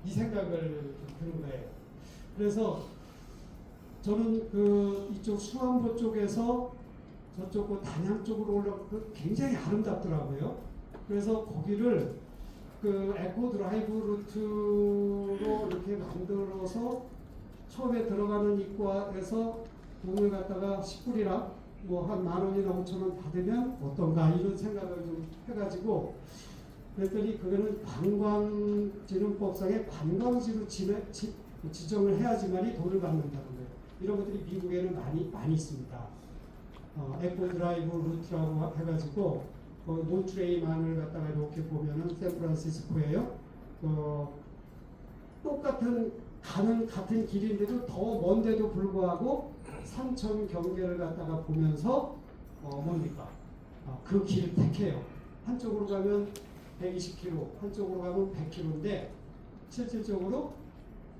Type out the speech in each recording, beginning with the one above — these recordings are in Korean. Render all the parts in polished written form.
이 생각을 드는 거예요. 그래서 저는 그 이쪽 수안보 쪽에서 저쪽 그 단양 쪽으로 올라가고 굉장히 아름답더라고요. 그래서 거기를 그 에코 드라이브 루트로 이렇게 만들어서 처음에 들어가는 입구에서 돈을 갖다가 10불이랑 뭐 한 10,000원이나 5,000원 받으면 어떤가 이런 생각을 좀 해가지고 그랬더니 그거는 관광진흥법상의 관광지로 지정을 해야지만이 돈을 받는다는 거예요. 이런 것들이 미국에는 많이 있습니다. 에코 드라이브 루트라고 해가지고 몬트레이만을 갖다가 이렇게 보면은 샌프란시스코예요. 똑같은 가는 같은 길인데도 더 먼데도 불구하고 산천 경계를 갖다가 보면서 뭡니까? 그 길을 택해요. 한쪽으로 가면 120km, 한쪽으로 가면 100km인데 실질적으로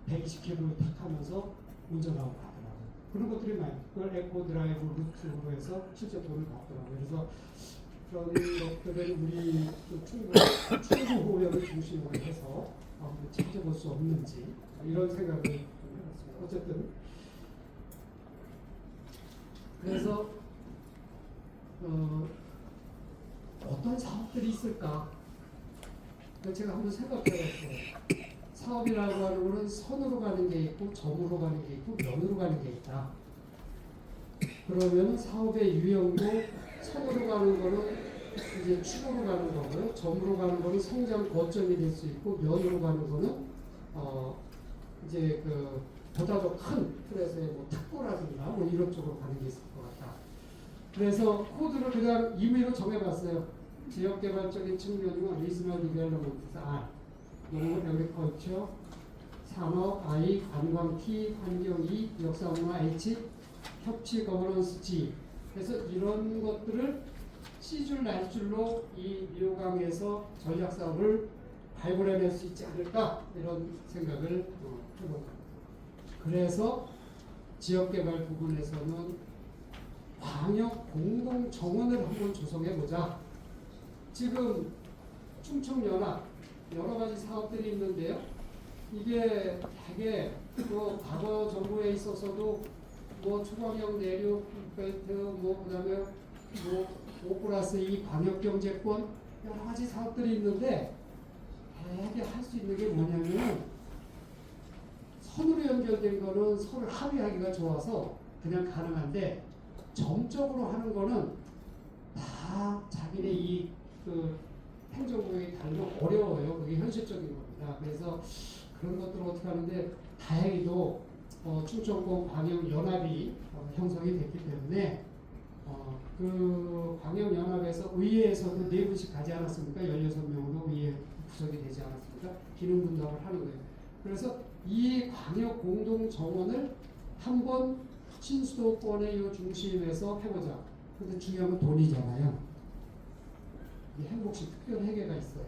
120km를 택하면서 운전하고 가더라고요. 그런 것들이 많아요. 그걸 에코 드라이브 루트로 해서 실제 돈을 받더라고요. 그래서 그런 것들은 우리 충북 호역을 중심으로 해서 찾아볼 수 없는지 이런 생각을 해봤습니다. 어쨌든 그래서 어떤 사업들이 있을까? 제가 한번 생각해봤어요. 사업이라고 하는 것은 선으로 가는 게 있고 점으로 가는 게 있고 면으로 가는 게 있다. 그러면 사업의 유형도 선으로 가는 거는 이제 축으로 가는 거고요. 점으로 가는 거는 성장 거점이 될 수 있고 면으로 가는 거는 이제 그 보다 더 큰 틀에서의 뭐 특구라든가 뭐 이런 쪽으로 가는 게 있을 것 같다. 그래서 코드를 그냥 임의로 정해봤어요. 지역개발적인 측면이면 리스널 디벨롭먼트 R, 농업 에그리컬처, 산업 I, 관광 T, 환경 E, 역사문화 H, 협치 거버넌스 G. 그래서 이런 것들을 C줄 날줄로 이 미호강에서 전략 사업을 발굴해낼 수 있지 않을까 이런 생각을 해봅니다. 그래서 지역개발 부분에서는 광역 공동정원을 한번 조성해보자. 지금 충청연합 여러 가지 사업들이 있는데요. 이게 되게 또 과거 정부에 있어서도 뭐 초강형 내륙 벨트 뭐 그다음에 뭐5+2 광역경제권 여러 가지 사업들이 있는데 되게 할 수 있는 게 뭐냐면 선으로 연결된 거는 서로 합의하기가 좋아서 그냥 가능한데 점적으로 하는 거는 다 자기네 그 행정구역이 다르고 어려워요. 그게 현실적인 겁니다. 그래서 그런 것들을 어떻게 하는데 다행히도 충청권 광역연합이 형성이 됐기 때문에 그 광역연합에서 의회에서도 4분씩 가지 않았습니까? 16명으로 의회 구성이 되지 않았습니까? 기능 분담을 하는 거예요. 그래서 이 광역 공동 정원을 한번 신수도권의 이 중심에서 해보자. 근데 중요한 건 돈이잖아요. 이 행복시 특별회계가 있어요.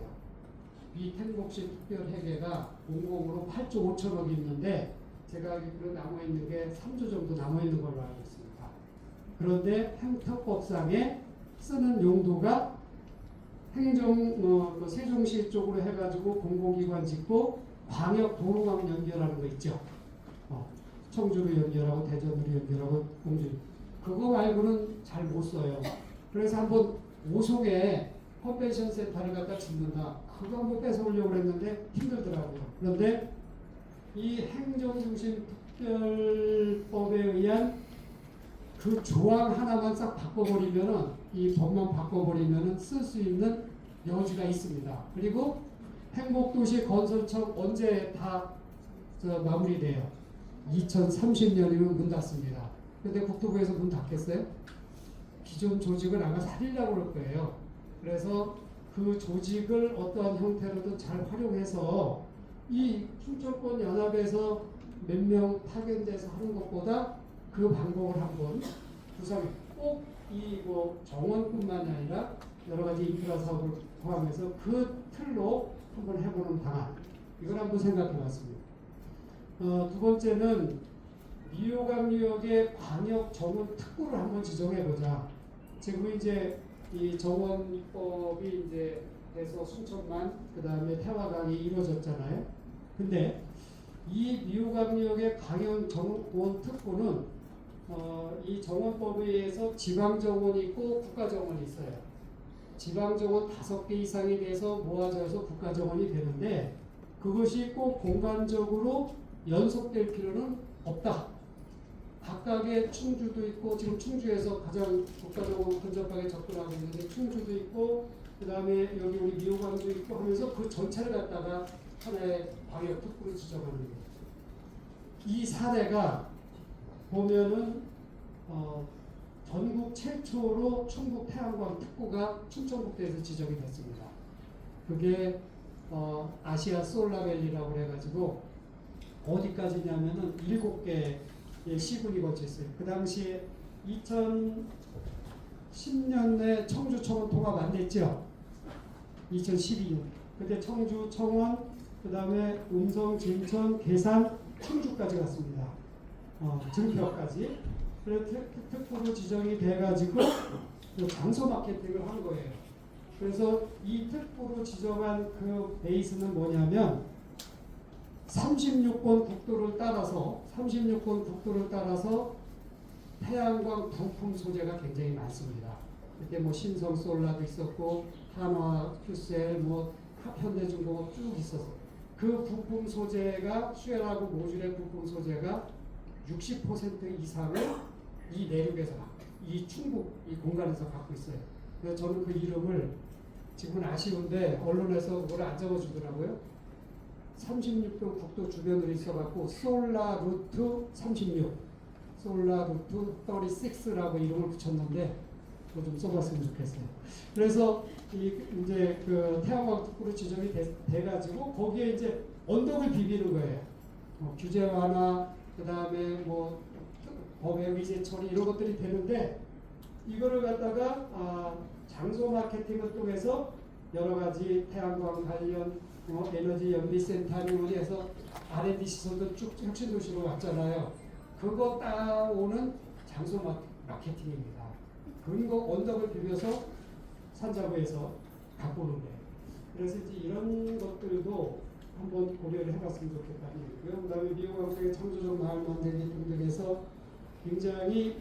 이 행복시 특별회계가 공공으로 8조 5천억이 있는데 제가 알기로 남아있는 게 3조 정도 남아있는 걸로 알고 있습니다. 그런데 행정법상에 쓰는 용도가 세종시 쪽으로 해가지고 공공기관 짓고 광역 도로망 연결하는 거 있죠. 청주로 연결하고 대전으로 연결하고 공주. 그거 말고는 잘 못 써요. 그래서 한번 오송에 컨벤션 센터를 갖다 짓는다. 그거 한번 뺏어오려고 했는데 힘들더라고요. 그런데 이 행정중심 특별법에 의한 그 조항 하나만 싹 바꿔버리면은 이 법만 바꿔버리면은 쓸 수 있는 여지가 있습니다. 그리고 행복도시 건설청 언제 다 마무리돼요? 2030년이면 문 닫습니다. 근데 국토부에서 문 닫겠어요? 기존 조직을 아마 살리려고 그럴 거예요. 그래서 그 조직을 어떠한 형태로든 잘 활용해서 이 충청권 연합에서 몇 명 파견돼서 하는 것보다 그 방법을 한번 구성해. 꼭 이 뭐 정원뿐만이 아니라 여러 가지 인프라 사업을 포함해서 그 틀로 한번 해보는 방안. 이걸 한번 생각해봤습니다. 두 번째는 미호강유역의 광역 정원 특구를 한번 지정해보자. 지금 이제 이 정원법이 이제 돼서 순천만 그 다음에 태화강이 이루어졌잖아요. 근데 이 미호강력의 강연 정원 특구는 이 정원법에 의해서 지방정원이 있고 국가정원이 있어요. 지방정원 5개 이상이 돼서 모아져서 국가정원이 되는데 그것이 꼭 공간적으로 연속될 필요는 없다. 각각의 충주도 있고 지금 충주에서 가장 국가정원 근접하게 접근하고 있는데 충주도 있고 그 다음에 여기 우리 미호강도 있고 하면서 그 전체를 갖다가 하나의 광역특구로 지정하는 거예요. 이 사례가 보면은 전국 최초로 충북 태양광 특구가 춘천국대에서 지정이 됐습니다. 그게 아시아 솔라밸리라고 해가지고 어디까지냐면은 7개의 시군이 거쳐 있어요. 그 당시에 2010년에 청주 청원 통합 안 됐죠? 2012년. 그때 청주 청원, 그 다음에 음성, 진천, 계산, 충주까지 갔습니다. 증표까지. 그래서 특구로 지정이 돼가지고 장소 마케팅을 한 거예요. 그래서 이 특구로 지정한 그 베이스는 뭐냐면 36번 국도를 따라서 태양광 부품 소재가 굉장히 많습니다. 그때 뭐 신성 솔라도 있었고 한화, 큐셀, 뭐 현대중공업 쭉 있어서 그 부품 소재가 슈엘하고 모듈의 부품 소재가 60% 이상을 이 내륙에서 이 충북 이 공간에서 갖고 있어요. 그래서 저는 그 이름을 지금은 아쉬운데 언론에서 그걸 안 적어주더라고요. 36도 국도 주변으로 있어갖고 솔라 루트 36, 솔라 루트 36라고 이름을 붙였는데 그거 좀 써봤으면 좋겠어요. 그래서 이제 그 태양광 특구로 지정이 돼가지고 거기에 이제 언덕을 비비는 거예요. 규제 완화, 그 다음에 뭐 법의 위제 처리 이런 것들이 되는데 이거를 갖다가 장소 마케팅을 통해서 여러 가지 태양광 관련 에너지 연비센터를 해서 R&D 시설도 쭉 혁신도시로 왔잖아요. 그거 따오는 장소 마케팅입니다. 그리고 언덕을 비벼서 산자부에서 갖고 오는 거예요. 그래서 이제 이런 것들도 한번 고려를 해봤으면 좋겠다는 얘기고요. 그 다음에 미호강성의 창조적 마을 만들기 등등에서 굉장히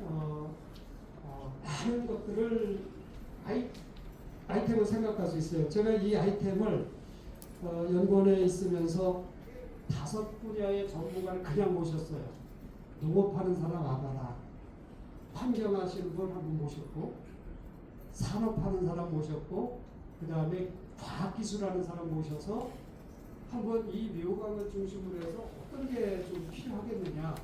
많은 것들을 아이템을 생각할 수 있어요. 제가 이 아이템을 연구원에 있으면서 5분야의 전문가를 그냥 모셨어요. 농업하는 사람 와봐라. 환경하시는 분 한 분 모셨고, 산업하는 사람 모셨고, 그 다음에 과학기술하는 사람 모셔서 한번 이 미호강을 중심으로 해서 어떤 게 좀 필요하겠느냐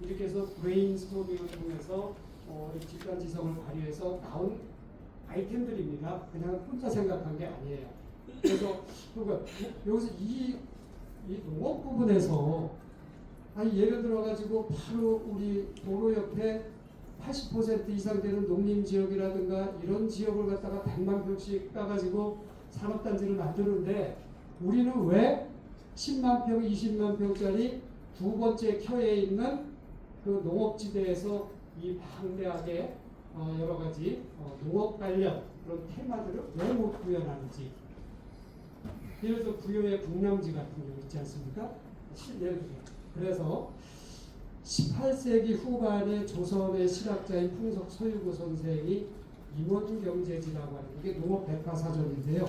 이렇게 해서 브레인스토밍을 통해서 집단지성을 발휘해서 나온 아이템들입니다. 그냥 혼자 생각한 게 아니에요. 그래서 그러니까 여기서 이 농업 부분에서 예를 들어가지고 바로 우리 도로 옆에 80% 이상 되는 농림지역이라든가 이런 지역을 갖다가 100만 평씩 따가지고 산업단지를 만드는데 우리는 왜 10만 평, 20만 평짜리 두 번째 켜에 있는 그 농업지대에서 이 방대하게 여러 가지 농업 관련 그런 테마들을 왜 못 구현하는지. 예를 들어 부여의 국남지 같은 경우 있지 않습니까? 그래서 18세기 후반에 조선의 실학자인 풍속 서유구 선생이 임원경제지라고 하는 이게 농업 백과사전인데요.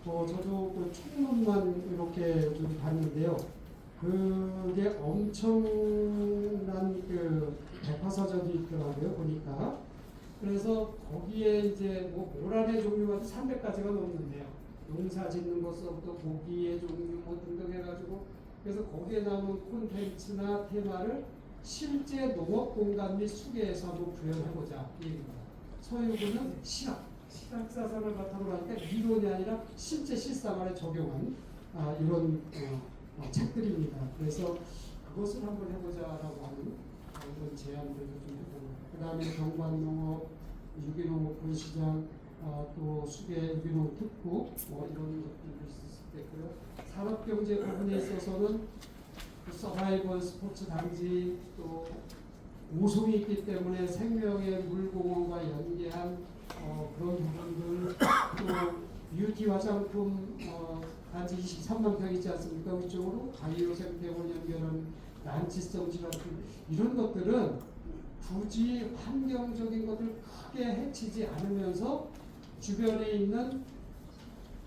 저도 그 총론만 이렇게 좀 봤는데요. 그게 엄청난 그 백과사전이 있더라고요. 보니까. 그래서 거기에 이제 뭐 모란의 종류가 300가지가 넘는데요. 농사 짓는 것부터 고기의 종류 뭐 등등 해가지고 그래서 거기에 나오는 콘텐츠나 테마를 실제 농업 공간 및 수계에서 한번 구현해보자 이 얘기입니다. 서유구는 실학사상을 바탕으로 하니까 이론이 아니라 실제 실생활에 적용한 이런 책들입니다. 그래서 그것을 한번 해보자라고 하는 이런 제안들도 좀 해보고 그 다음에 경관농업, 유기농 오픈시장, 또 수계 유기농 특구 이런 것들도 있었겠고요. 산업경제 부분에 있어서는 서바이벌 스포츠 단지 또 오송이 있기 때문에 생명의 물공원과 연계한 그런 부분들 또 뷰티 화장품 단지 23만 평 있지 않습니까? 위쪽으로 바이오 생태공을 연결한 난치성 질환 이런 것들은 굳이 환경적인 것을 크게 해치지 않으면서 주변에 있는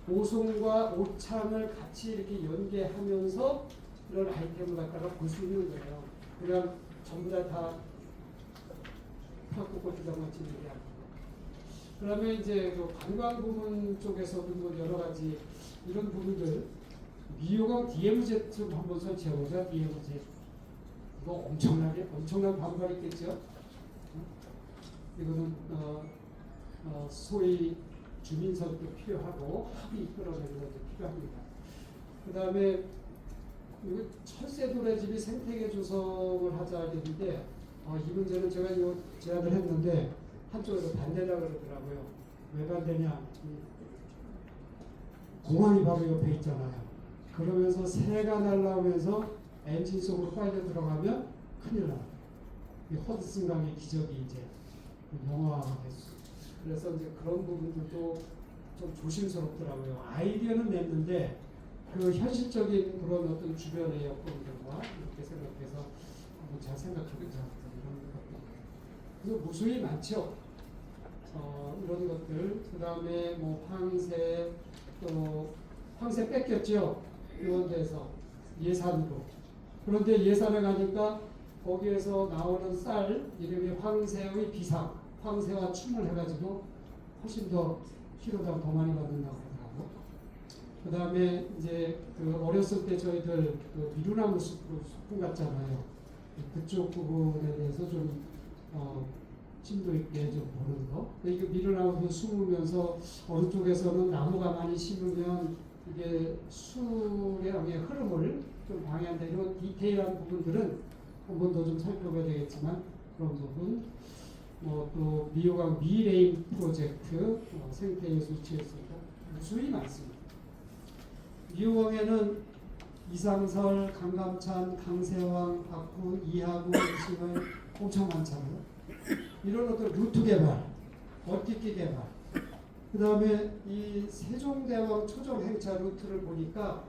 오송과 오창을 같이 이렇게 연계하면서 이런 아이템을 갖다가 볼 수 있는 거예요. 그냥 전부 다 탁구꽃이랑 같이 얘기하고. 그다음에 이제 그 관광 부문 쪽에서도 뭐 여러 가지 이런 부분들 미호강 DMZ 좀 한번 설치해보자. DMZ 이거 엄청난 반발이 있겠죠. 이거는 소위 주민선도 필요하고 합의 이끌어내는 것도 필요합니다. 그 다음에 철새도래집이 생태계 조성을 하자 했는데 이 문제는 제가 이 제안을 했는데 한쪽에서 반대라 그러더라고요. 왜 반대냐? 공항이 바로 옆에 있잖아요. 그러면서 새가 날라오면서 엔진 속으로 빨려 들어가면 큰일 나요. 이 허드슨 강의 기적이 이제 영화화가 됐어요. 그래서 이제 그런 부분들도 좀 조심스럽더라고요. 아이디어는 냈는데 그 현실적인 그런 어떤 주변의 여건들과 이렇게 생각해서 한번 잘 생각해보자 이런 것들. 그래서 무수히 많죠. 이런 것들. 그 다음에 뭐 황새 또 황새 뺏겼죠. 의원대에서 예산으로. 그런데 예산에 가니까 거기에서 나오는 쌀 이름이 황새의 비상, 황새와 춤을 해가지고 훨씬 더 키로당 더 많이 받는다고 하더라고. 그 다음에 이제 그 어렸을 때 저희들 그 미루나무 숲으로 소풍 갔잖아요. 그쪽 부분에 대해서 좀 심도 있게 좀 보는 거. 이게 미루나무 숨으면서 어느 쪽에서는 나무가 많이 심으면 이게 수량의 흐름을 좀 방해한다. 이런 디테일한 부분들은 한 번 더 좀 살펴봐야 되겠지만 그런 부분. 또 미호강 미레인 프로젝트 생태예술 지었습니다. 무수히 많습니다. 미호강에는 이상설, 강감찬, 강세왕, 박구, 이하구, 이승을 엄청 많잖아요. 이런 어떤 루트 개발, 얻기기 개발. 그 다음에 이 세종대왕 초정 행차 루트를 보니까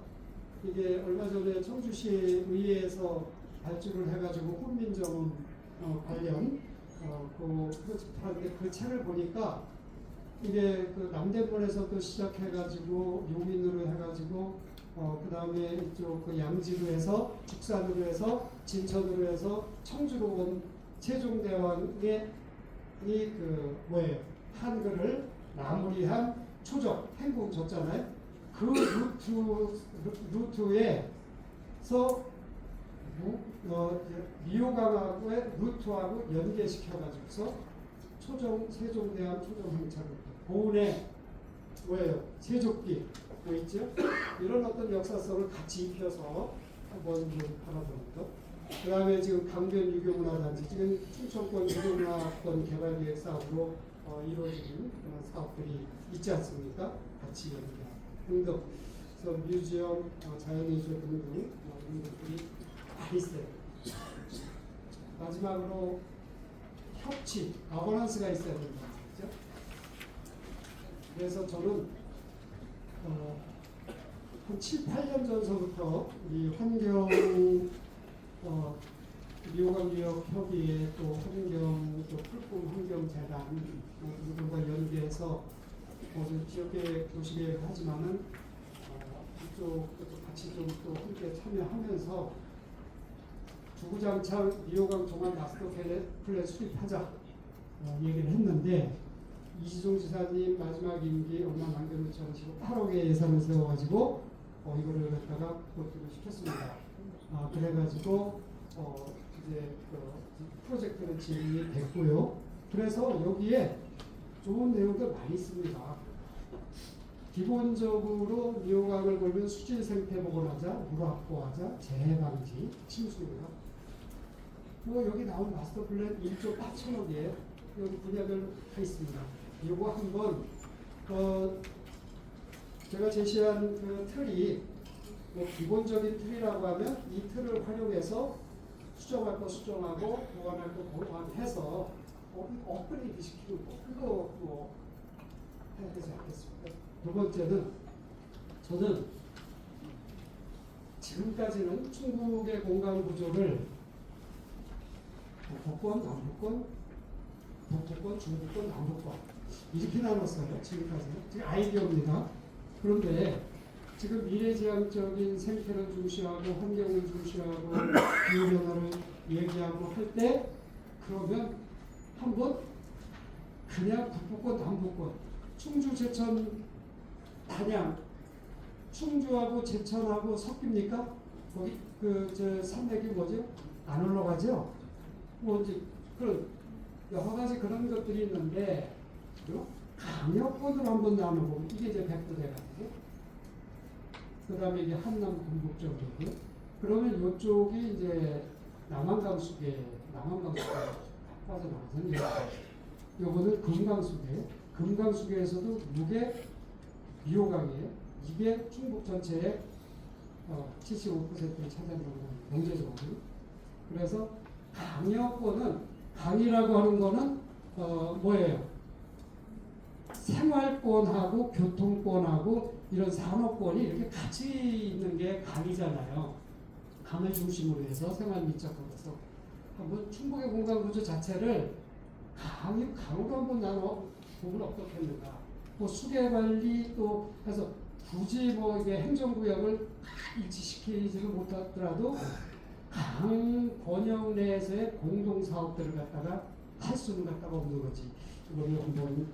이게 얼마 전에 청주시 의회에서 발주를 해가지고 훈민정음 관련 그 책을 보니까 이게 그 남대문에서도 시작해가지고 용인으로 해가지고 그 다음에 이쪽 그 양지로 해서 죽산으로 해서 진천으로 해서 청주로 온 세종대왕의 그 뭐예요 한글을 마무리한 초적 행궁 줬잖아요. 그 루트에서 미호강하고의 루트하고 연계시켜가지고서 세종대왕 초정 행차를 보은에 뭐예요? 세족기 뭐 있죠? 이런 어떤 역사성을 같이 입혀서 한번 바라보는 것. 그 다음에 지금 강변 유교문화단지 지금 충청권 유교문화권 개발계획 사업으로 이루어지는 그런 사업들이 있지 않습니까? 같이 연계 등등. 그래서 뮤지엄, 자연예술 등등 이런 것들이 많이 있어요. 마지막으로 협치, 거버넌스가 있어야 된다. 그렇죠? 그래서 저는 한 7, 8년 전서부터 이 환경 미호강유역협의회 또 환경 또 풀꿈 환경재단 이들과 연계해서 지역계획 도시계획을 하지만은 이쪽도 같이 좀 또 함께 참여하면서 주구장창 미호강 종합 마스터 플랜 수립하자 얘기를 했는데 이시종 지사님 마지막 임기 얼마 남겨놓지 않으시고 8억의 예산을 세워가지고 이거를 갖다가 그것들을 시켰습니다. 그래가지고 이제 그 프로젝트는 진행이 됐고요. 그래서 여기에 좋은 내용들 많이 있습니다. 기본적으로 미호강을 걸면 수질 생태 복원하자, 물 확보하자, 재해 방지, 침수입니다. 여기 나온 마스터 플랜 1조 8천억이에요. 여기 분야별 다 있습니다. 이거 한번 제가 제시한 그 틀이 기본적인 틀이라고 하면 이 틀을 활용해서 수정할 거 수정하고 보완할 거 보완해서 업그레이드 시키는 거 그거 해야 되지 않겠습니까? 두 번째는 저는 지금까지는 충북의 공간 구조를 북부권, 남부권, 북부권, 중부권, 남부권 이렇게 나눴어요. 지금까지는. 지금 아이디어입니다. 그런데 지금 미래지향적인 생태를 중시하고 환경을 중시하고 기후변화를 얘기하고 할 때 그러면 한번 그냥 북부권, 남부권, 충주, 제천, 단양, 충주하고 제천하고 섞입니까? 거기 저 산맥이 뭐죠? 안 올라가죠? 뭐 이제 그런 여러 가지 그런 것들이 있는데 강력권으로 한번 나눠보면 이게 이제 백두대간이죠. 그 다음에 이게 한남 동북 쪽이고 그러면 이쪽이 이제 남한강수계 빠져나가서 요거는 금강수계 금강수계에서도 이게 미호강이에요. 이게 충북 전체의 75%를 차지하는 경제적으로. 그래서 강여권은 강이라고 하는 거는 뭐예요? 생활권하고 교통권하고 이런 산업권이 이렇게 같이 있는 게 강이잖아요. 강을 중심으로 해서 생활 밀접하면서 한번 충북의 공간 구조 자체를 강으로 한번 나눠 보면 어떻겠는가. 뭐 수계 관리 또 해서 굳이 뭐 이게 행정구역을 일치시키지를 못하더라도 강 권역 내에서의 공동 사업들을 갖다가 할 수는 갖다가 없는 거지. 이거를 한번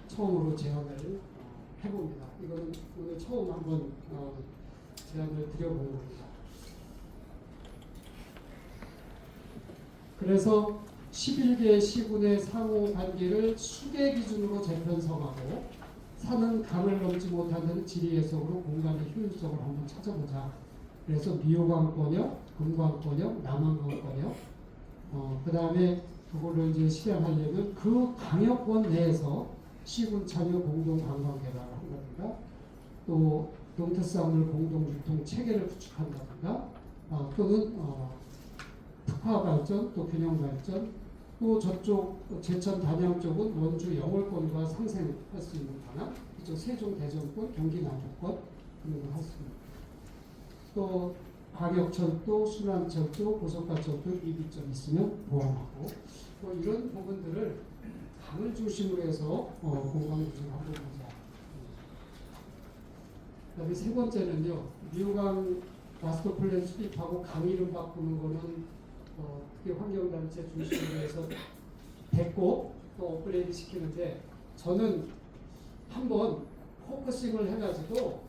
처음으로 제안을 해봅니다. 이거는 오늘 처음 한번 제안을 드려본 겁니다. 그래서 11개 시군의 상호 관계를 수계 기준으로 재편성하고 산은 강을 넘지 못하는 지리 해석으로 공간의 효율성을 한번 찾아보자. 그래서 미호강권역, 금강권역, 남한강권역, 그 다음에 그거를 이제 실행하려면 그 강역권 내에서 시군 참여 공동 관광 개발을 한다든가, 또 동태산물 공동 유통 체계를 구축한다든가, 또는 특화 발전, 또 균형 발전, 또 저쪽 제천 단양 쪽은 원주 영월권과 상생할 수 있는 방안, 이쪽 세종 대전권, 경기 남부권 그런 걸 할 수 있는. 또 광역철도, 순환철도, 고속가철도 입이점 있으면 보완하고 뭐 이런 부분들을 강을 중심으로 해서 공간 구조를 한번 보자. 그다음에 세 번째는요, 미호강 마스터 플랜 수립하고 강 이름 바꾸는 거는 특히 환경단체 중심으로 해서 됐고 또 업그레이드 시키는데 저는 한번 포커싱을 해가지고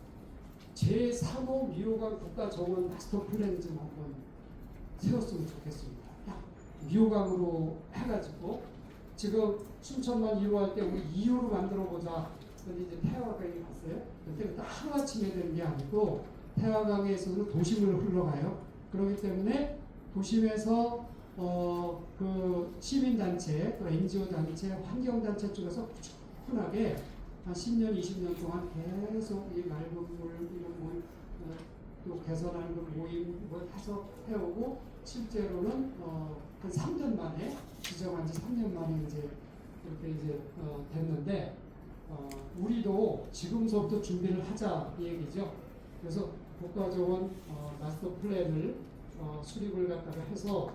제3호 미호강 국가정원 마스터 플랜 좀 한번 세웠으면 좋겠습니다. 미호강으로 해가지고 지금 춘천만 1호 할 때 우리 2호로 만들어보자. 근데 이제 태화강이 갔어요. 그때부터 하루아침에 되는 게 아니고 태화강에서는 도심으로 흘러가요. 그렇기 때문에 도심에서 그 시민단체, 또 NGO 단체, 환경단체 쪽에서 꾸준하게 한 10년, 20년 동안 계속 이 맑은 물, 이런 물, 또 개선하는 걸 모임 뭐 해서 해오고 실제로는 한 3년 만에 지정한 지 3년 만에 이제 이렇게 이제 됐는데 우리도 지금서부터 준비를 하자 이 얘기죠. 그래서 국가정원 마스터 플랜을 수립을 갖다가 해서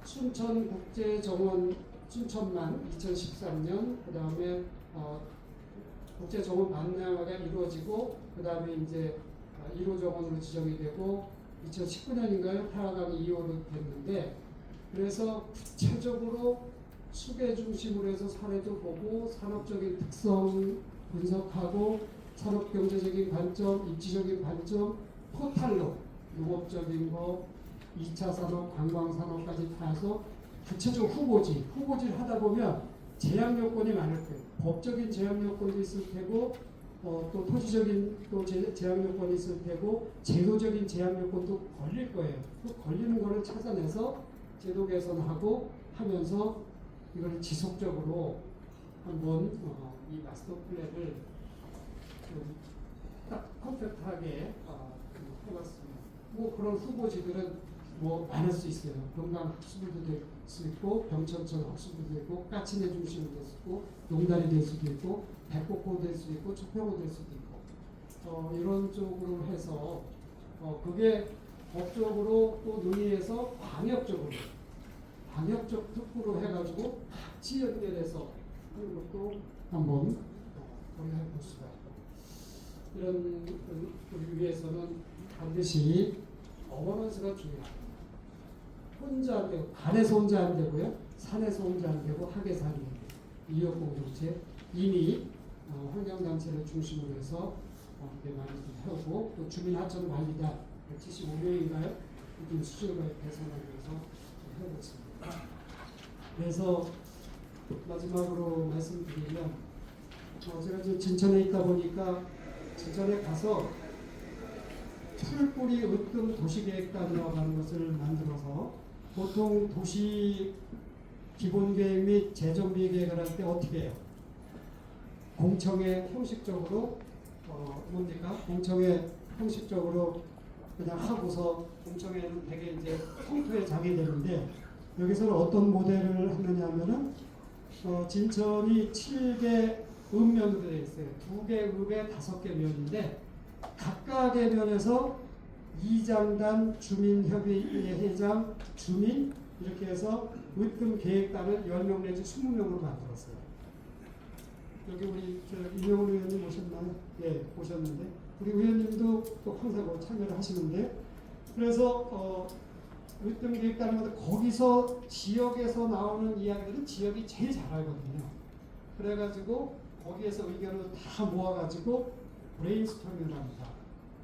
춘천국제정원 춘천만 2013년 그 다음에 국제정원 만나가 이루어지고 그 다음에 이제 1호 정원으로 지정이 되고 2019년인가요? 태화강이 2호로 됐는데 그래서 구체적으로 수계 중심으로 해서 사례도 보고 산업적인 특성 분석하고 산업경제적인 관점, 입지적인 관점, 포탈로 농업적인 거, 2차 산업, 관광산업까지 타서 구체적 후보지를 하다 보면 제약 요건이 많을 거예요. 법적인 제약 요건도 있을 테고 또 토지적인 또 제약 요건이 있을 테고 제도적인 제약 요건도 걸릴 거예요. 그 걸리는 거를 찾아내서 제도 개선하고 하면서 이걸 지속적으로 한번 이 마스터 플랜을 딱 컴팩트하게 해봤습니다. 뭐 그런 후보지들은 뭐 많을 수 있어요. 금강 학수부도 될 수 있고, 병천천 학수부도 되고, 까치내 중심도 될 수 있고, 용달이 될 수도 있고, 백곡호 될 수도 있고, 초평호 될 수도 있고, 이런 쪽으로 해서 그게 법적으로 또 논의해서 방역적 특구로 해가지고 같이 연결해서 하는 것도 한번 고려해 볼 수가 있고, 이런 우리 위해서는 반드시 어버넌스가 중요합니다. 혼자 안 되고, 간에서 혼자 안 되고요, 산에서 혼자 안 되고, 학에서 안 되고, 이웃공동체 이미 환경단체를 중심으로 해서 이렇게 많이 해오고, 또 주민하천관리단 175명인가요? 이런 수준을 개선하기 위해서 해오고 있습니다. 그래서 마지막으로 말씀드리면, 제가 지금 진천에 있다 보니까 진천에 가서 풀뿌리 으뜸 도시계획단이라고 하는 것을 만들어서, 보통 도시 기본계획 및 재정비 계획을 할 때 어떻게 해요? 공청회 형식적으로 공청회 형식적으로 그냥 하고서, 공청회는 되게 이제 성토에 자게 되는데, 여기서는 어떤 모델을 하느냐면은 진천이 7개 읍면으로 되어 있어요. 2개 읍에 5개 면인데, 각각의 면에서 이장단, 주민협의회장, 주민 이렇게 해서 으뜸 계획단을 10명 내지 20명으로 만들었어요. 여기 우리 이명훈 의원님 오셨나요? 예, 오셨는데, 우리 의원님도 또 항상 참여를 하시는데, 그래서 으뜸 계획단을 만들, 거기서 지역에서 나오는 이야기들은 지역이 제일 잘 알거든요. 그래가지고 거기에서 의견을 다 모아가지고 브레인스토밍을 합니다.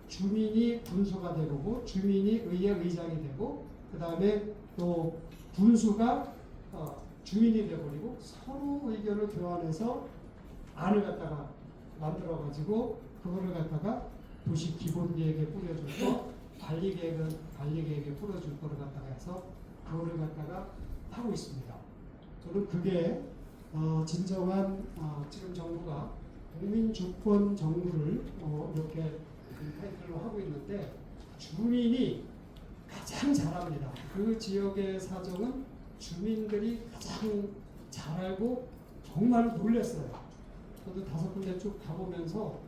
주민이 군수가 되고, 주민이 의회 의장이 되고, 그 다음에 또 군수가 주민이 되어버리고, 서로 의견을 교환해서 안을 갖다가 만들어가지고, 그거를 갖다가 도시 기본계획에 뿌려주고, 관리계획은 관리계획에 뿌려줄 거를 갖다가 해서 그거를 갖다가 하고 있습니다. 저는 그게 진정한 지금 정부가 국민주권 정부를 이렇게 타이틀로 하고 있는데, 주민이 가장 잘합니다. 그 지역의 사정은 주민들이 가장 잘 알고 정말 놀랐어요. 저도 5군데 쭉 가보면서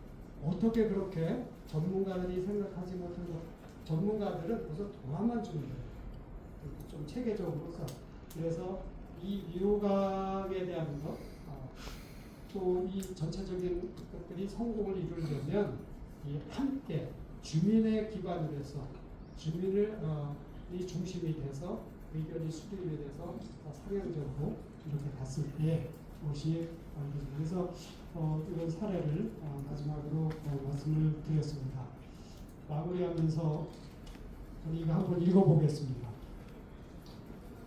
어떻게 그렇게 전문가들이 생각하지 못한 것, 전문가들은 우선 돈만 주는 거예요. 좀 체계적으로서. 그래서 이 유효각에 대한 것, 또 이 전체적인 것들이 성공을 이루려면 이 함께 주민의 기반으로 해서, 주민을 이 중심이 돼서 의견이 수립이 돼서 상향적으로 이렇게 갔을 때 무엇이 완료됩니다. 그래서 이런 사례를 마지막으로 말씀을 드렸습니다. 마무리하면서 이거 한번 읽어보겠습니다.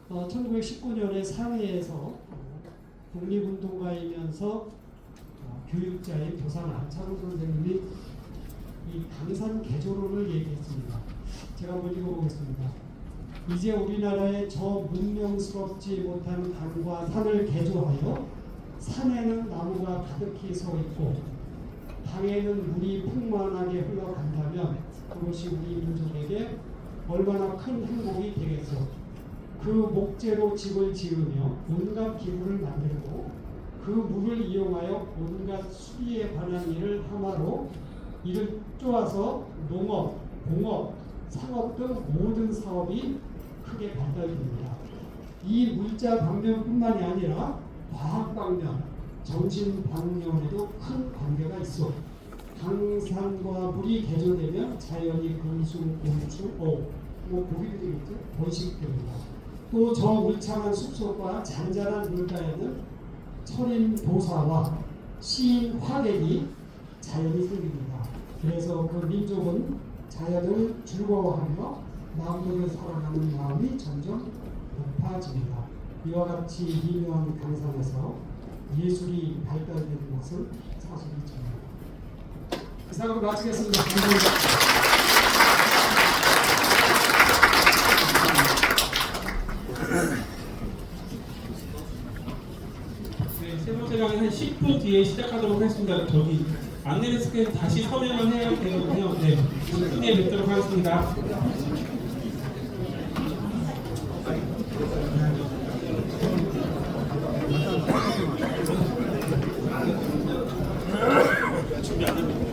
1919년에 상해에서 독립운동가이면서 교육자인 도산 안창호 선생님이 이 강산 개조론을 얘기했습니다. 제가 한번 읽어보겠습니다. 이제 우리나라에 저 문명스럽지 못한 강과 산을 개조하여 산에는 나무가 가득히 서 있고 강에는 물이 풍만하게 흘러간다면 그것이 우리 민족에게 얼마나 큰 행복이 되겠소. 그 목재로 집을 지으며 온갖 기구를 만들고 그 물을 이용하여 온갖 수리에 관한 일을 하마로 이를 쪼아서 농업, 공업, 상업 등 모든 사업이 크게 발달됩니다. 이 물자 방면뿐만이 아니라 과학 방면, 정신 방면에도 큰 관계가 있어. 강산과 물이 개조되면 자연이 금수, 곤충, 고기도 되겠죠? 번식됩니다. 또 저 울창한 숲속과 잔잔한 물가에는 철인 도사와 시인 화객이 자연이 생깁니다. 그래서 그 민족은 자연을 즐거워하며 남들을 사랑하는 마음이 점점 높아집니다. 이와 같이 미묘한 강산에서 예술이 발달되는 것은 사실이죠. 이상으로 마치겠습니다. 감사합니다. 네, 세 번째 강의 한 10분 뒤에 시작하도록 하겠습니다. 저기 안내데스크에서 다시 서명을 해야 되거든요. 네, 10분 뒤에 뵙도록 하겠습니다. 준비 안 합니다.